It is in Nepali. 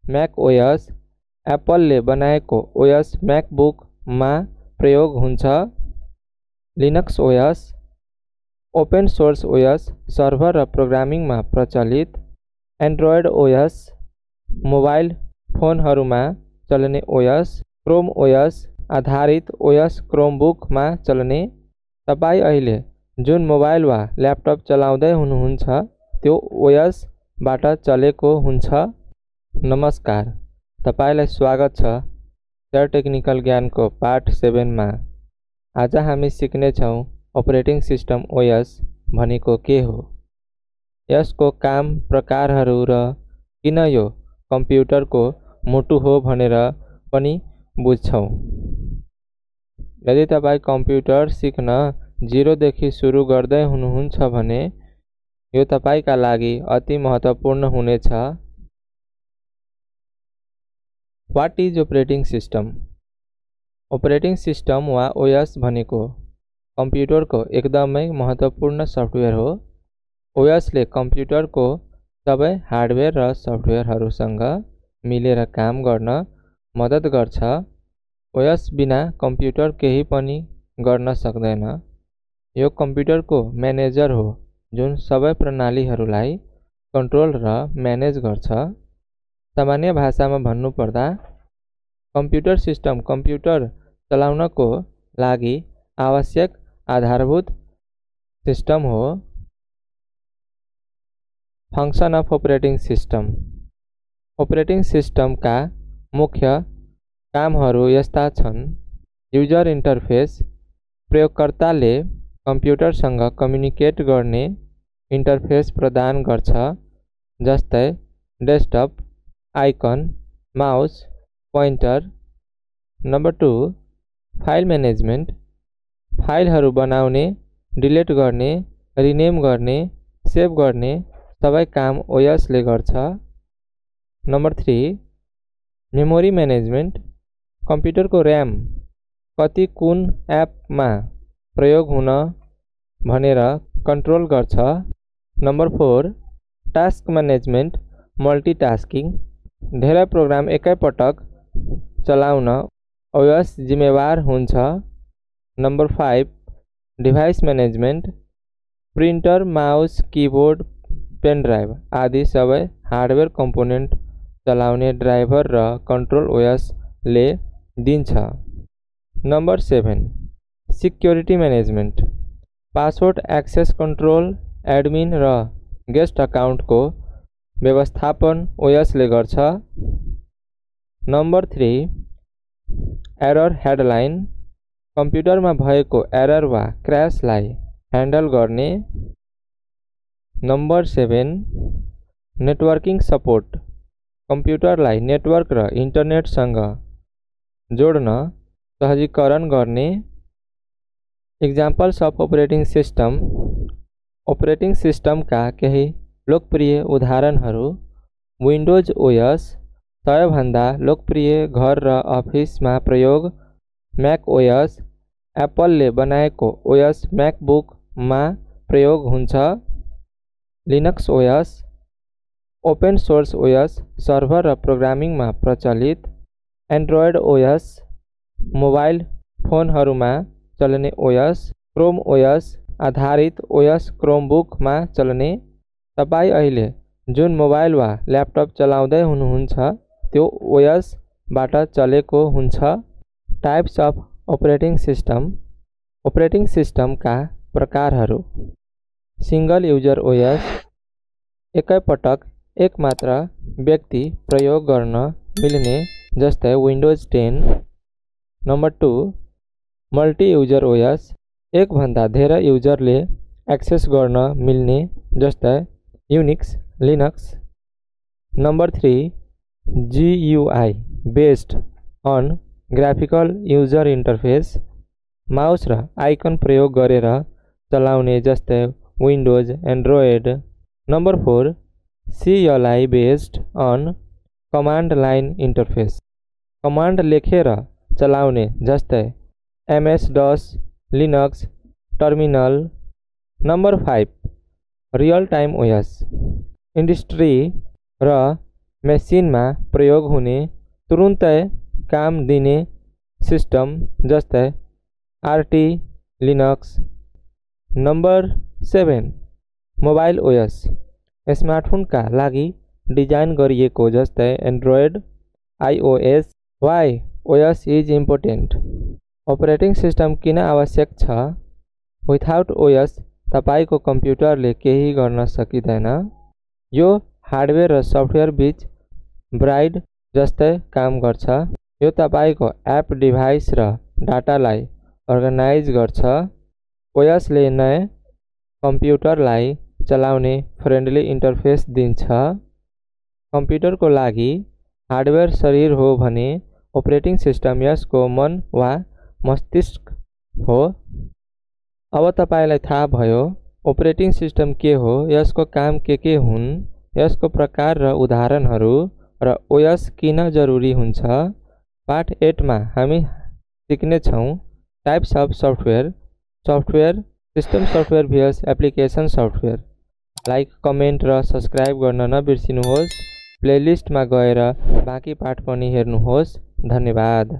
मैक ओएस एप्पलले बनाएको ओएस मैकबुकमा प्रयोग हुन्छ। Linux OS open source OS server र प्रोग्रामिङमा प्रचलित। एन्ड्रोइड ओएस मोबाइल फोनहरूमा चल्ने ओएस। क्रोम ओएस आधारित ओएस क्रोमबुकमा चल्ने। तपाईँ अहिले जुन मोबाइल वा ल्यापटप चलाउँदै हुनुहुन्छ त्यो ओएसबाट चलेको हुन्छ। नमस्कार, तपाईलाई स्वागत छ सेयर टेक्निकल ज्ञानको पाठ 7 मा। आज हामी सिक्नेछौँ अपरेटिङ सिस्टम ओएस भनेको के हो, यसको काम प्रकारहरू र किन यो कम्प्युटरको मुटु हो भनेर पनि बुझ्छौँ। यदि तपाईँ कम्प्युटर सिक्न 0 देखि सुरु गर्दै हुनुहुन्छ भने यो तपाईका लागि अति महत्त्वपूर्ण हुनेछ। What is operating system? Operating system वा ओएस भनेको कम्प्युटरको एकदमै महत्त्वपूर्ण सफ्टवेयर हो। ओएसले कम्प्युटरको सबै हार्डवेयर र सफ्टवेयरहरूसँग मिलेर काम गर्न मद्दत गर्छ। ओएस बिना कम्प्युटर केही पनि गर्न सक्दैन। यो कम्प्युटरको म्यानेजर हो जुन सबै प्रणालीहरूलाई कन्ट्रोल र म्यानेज गर्छ। सामान्य भाषामा भन्नुपर्दा कम्प्युटर सिस्टम कम्प्युटर चलाउनको लागि आवश्यक आधारभूत सिस्टम हो। Function of operating system. Operating सिस्टमका मुख्य कामहरू यस्ता छन्। युजर इन्टरफेस प्रयोगकर्ताले कम्प्युटरसँग कम्युनिकेट गर्ने इन्टरफेस प्रदान गर्छ, जस्तै desktop, icon, mouse, pointer. Number 2 file management फाइलहरू बनाउने, डिलिट गर्ने, रिनेम गर्ने, सेभ गर्ने सबै काम ओएसले गर्छ। नम्बर 3 मेमोरी म्यानेजमेन्ट कम्प्युटरको र्याम कति कुन एपमा प्रयोग हुन भनेर कन्ट्रोल गर्छ। नम्बर 4 टास्क म्यानेजमेन्ट मल्टिटास्किङ धेरै प्रोग्राम एकैपटक चलाउन ओएस जिम्मेवार हुन्छ। Number 5 device management printer, mouse, keyboard, pen drive आदि सबै हार्डवेयर कम्पोनेन्ट चलाउने ड्राइभर र कन्ट्रोल ओएसले दिन्छ। Number 7 security management password access control, admin र गेस्ट अकाउन्टको व्यवस्थापन ओएसले गर्छ। नम्बर 3 एरर हेडलाइन कम्प्युटरमा भएको एरर वा क्र्यासलाई ह्यान्डल गर्ने। नम्बर 7 नेटवर्किङ सपोर्ट कम्प्युटरलाई नेटवर्क र इन्टरनेटसँग जोड्न सहजीकरण गर्ने। Examples of operating system operating सिस्टमका केही लोकप्रिय उदाहरणहरू विन्डोज ओएस सबैभन्दा लोकप्रिय घर र अफिसमा प्रयोग। म्याक ओएस एप्पलले बनाएको ओएस मैकबुकमा प्रयोग हुन्छ। Linux OS open source OS server र प्रोग्रामिङमा प्रचलित। एन्ड्रोइड ओएस मोबाइल फोनहरूमा चल्ने ओएस। क्रोम ओएस आधारित ओएस क्रोमबुकमा चल्ने। तपाईँ अहिले जुन मोबाइल वा ल्यापटप चलाउँदै हुनुहुन्छ त्यो ओएसबाट चलेको हुन्छ। Types of operating system operating सिस्टमका प्रकारहरू सिंगल युजर ओएस एकैपटक एक मात्र व्यक्ति प्रयोग गर्न मिल्ने, जस्तै Windows 10। Number 2 multi user OS एक भन्दा धेरै युजरले एक्सेस गर्न मिल्ने, जस्तै Unix, Linux. Number 3 GUI based on graphical user interface mouse र आइकन प्रयोग गरेर चलाउने, जस्तै Windows, Android. Number 4 CLI based on command line interface command लेखेर चलाउने, जस्तै MS-DOS, Linux, terminal. Number 5 real time OS industry र मेसिनमा प्रयोग हुने तुरुन्तै काम दिने सिस्टम जस्तै RT Linux. Number 7 mobile OS स्मार्टफोनका लागि डिजाइन गरिएको जस्तै Android iOS. Why OS is important operating system किन आवश्यक छ? विथआउट ओएस तपाईको कम्प्युटरले केही गर्न सकिँदैन। यो हार्डवेयर र सफ्टवेयर बीच ब्राइड जस्तै काम गर्छ। यो तपाईको एप डिभाइस र डाटालाई अर्गनाइज गर्छ। ओएसले नयाँ कम्प्युटरलाई चलाउने फ्रेन्डली इन्टरफेस दिन्छ। कम्प्युटरको लागि हार्डवेयर शरीर हो भने अपरेटिङ सिस्टम यसको मन वा मस्तिष्क हो। अब तपाईलाई थाहा भयो अपरेटिङ सिस्टम के हो, यसको काम के हुन्, यसको प्रकार र उदाहरणहरू र ओएस किन जरुरी हुन्छ। पाठ 8 मा हामी सिक्ने छौं types of software, system software vs application software. Like, comment र सब्स्क्राइब गर्न नबिर्सिनुहोस्। प्लेलिस्टमा गएर बाँकी पाठ पनि हेर्नुहोस्। धन्यवाद।